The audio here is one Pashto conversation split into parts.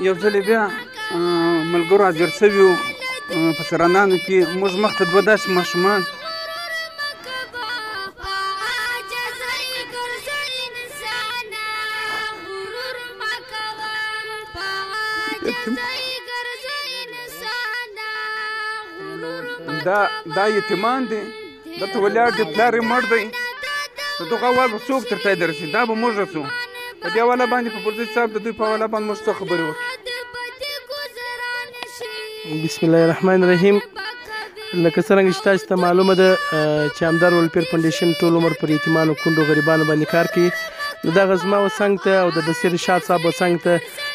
یو ځل بیا ملګرو حاضر شوي وو په سرانانو کې موږ مخته دوه داسې ماشومان دا یتیمان دي دلته ولاړ دي پلار یې مړ دی د دغه اول به څوک تر ته درسي دا به موږ رسو په دې حواله باندې په پردي صاحب د دوی په حواله باندې موږ څه خبرې وکړو. بسم الله الرحمن الرحیم. لکه څرنګه چې تاسو ته معلومه ده چې همدار ولفیر فاونډیشن ټول عمر پر یتیمانو کونډو غریبانو باندې کار کوي. نو دغه زما وڅنګ ته او د بصیر شاد صاحب وڅنګ ته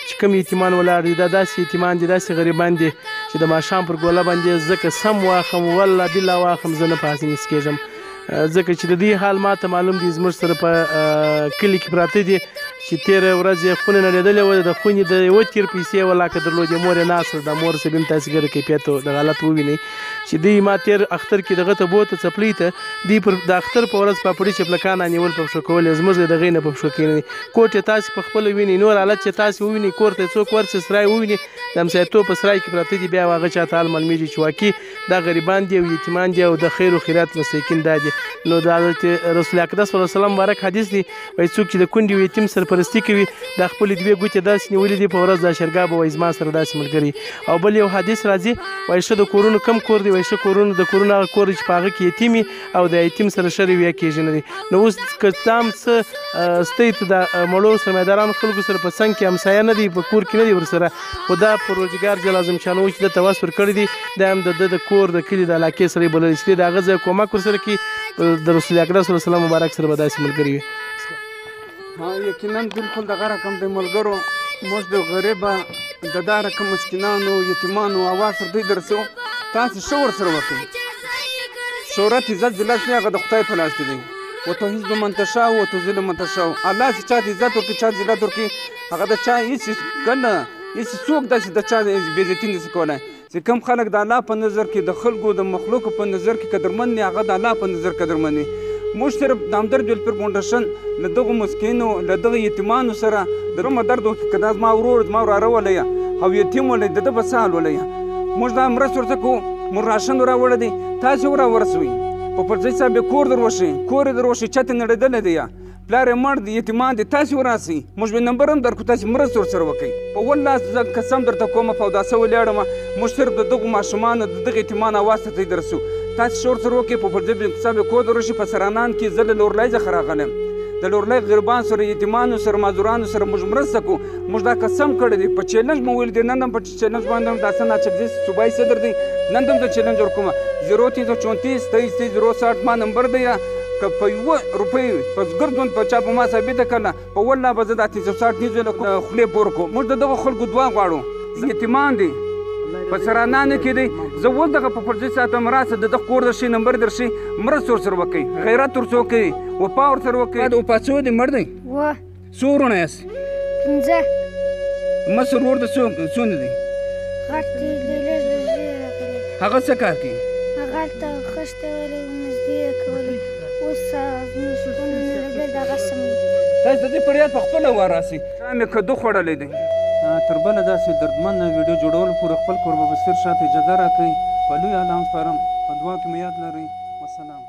چې کوم یتیمان ولاړ دي دا داسې یتیمان دي داسې غریبان دي چې د ماښام پر ګوله باندې زه قسم واخم والله بالله واخم زه نه په حسینس کېږم ځکه چې د دې حال ماته معلوم دي. زموږ سره په کلي کې پراته دي چې تېره ورځ یې خونې نړېدلې وه د خونې د یوه تیر پیسې ولاکه درلودې مور یې ناسته ده. مور صاحب هم تاسې ګره کیفیت د غلط ووینئ چې دوی ما تېر اختر کې دغه ته بوته څپلۍ ته دوی پر د اختر په ورځ پاپړي چپلکان نیول په پښو کول یې زموږ د هغې نه په پښو کېنئ. کوټ یې تاسې په خپله وینئ نور حالت چې تاسې ووینئ کور ته یې څوک ورسي سرای وویني د همسایتوب په سرای کې پراته دي بیا هغه چاته حال معلومېږي چې واقعي دا غریبان دي او یتیمان دي او د خیر و خیرات مستحقین دا دي. نو د حضرت رسول اقدس صلی الله علیه وسلم مبارک حدیث دی وایي څوک چې د کونډې او یتیم سرپرستي کوي دا خپلې دوې ګوتې داسې نیولې دي په ورځ د اشرګاه به وایي زما سره داسې ملګري. او بل یو حدیث راځي وایي ښه د کورونو کم کور دی وایي ښه کورونو د کورونو هغه کور دی چې په هغه کې یتیم وي او د یتیم سره ښه رویه کېږي نه دی. نو اوس که ته هم څه ستۍ ته د مړو سرمایهدارانو خلکو سره په څنګ کې همسایه نه دی په کور کې نه دی ورسره خو دا پروردګار جل اعظم شانو چې ده ته وس ورکړی دی دا هم د ده د کور د کلي د علاقې سره یې بللی چې دی د هغه ځای کومک ورسره کړي د رسول اکرم صلی الله علیه وسلم مبارک سره به داسې ملګري وي. یقینا بالکل دغه رقم دی ملګرو موږ د غریبه د دا رقم مسکینانو یتیمانو اواز تر دوی درسو تاسې ښه ورسره وکړئ. شهرت عزت ذلت نه هغه د خدای په لاس کې دی. وتعز من تشاء وتذل من تشاء. الله چې چا ته عزت ورکړي چا ذلت ورکړي هغه د چا هېڅ کنه هېڅ څوک داسې د چا بېعزتي نشي کولی چې کوم خلک د الله په نظر کې د خلکو د مخلوقو په نظر کې قدرمن دي هغه د الله په نظر قدرمن دي. موږ صرف د همدرد ولفیر فاونډیشن له دغو مسکینو له دغه یتیمانو سره د رومه درد وکړي که دا زما ورور زما وراره ولیا او یتیم ولیا د ده په څه حال ولیا موږ دا مرسته ورته کوو موږ راشن راوړی دی تاسې ورسوئ په پرځای صاحب یې کور در وښئ کور یې در وښئ چت یې نړېدلی دی یا پلار یې مړ دی یتیمان دی تاسې وراسئ موږ به نمبر هم درکړو تاسې مرسته ورسره وکړئ په والله زه قسم درته کوم په اوداسه ولاړم موږ صرف د دغو ماشومانو د دغه یتیمانو اواز ته درسو تاسې ښه ورسره وکړئ په پرځای صاحب یې کور در وښئ په سرانان کې زه له لورلۍ څخه راغلی د لورلۍ غریبانو سره یتیمانو سره معذورانو سره موږ مرسته کوو موږ دا قسم کړی دی په چیلنج مو ویل دی نن هم په چیلنج باندې هم داسې ناچکزي صوبایي صدر دی نن هم زه چیلنج ورکوم 0334 ما نمبر دی که په یوه روپۍ په ګردون په چا په ما ثابته کړله په والله به زه دا 360 نیزو له خولې پورې کړو موږ د دغه خلکو دعا غواړو یتیمان دی په سرانانو کې دی زه اوس دغه په پرځای ساعته مراسته د دغه کور درشي نمبر درشي مرسته ورسره وکړئ غیرت ورسره وکړئ وفا ورسره وکړئ د وفا څو دی مړ دی څو وروڼه یاست 5 مشر ورور د څونه دی هغه څه کار کوي هغه هلته خښته وهلې مزدوري کولې اوس شغلونه نه لګېږي دغه سموي تاسو د دې فریاد په خپله وراسئ شام یې کدو خوړلی دی تر بله داسې دردمنه ویډیو جوړولو پورې خپل کوربه بصیر شاته اجازه راکوئ په لوی الله هم سپارم په دعا کې مو یاد لرئ والسلام.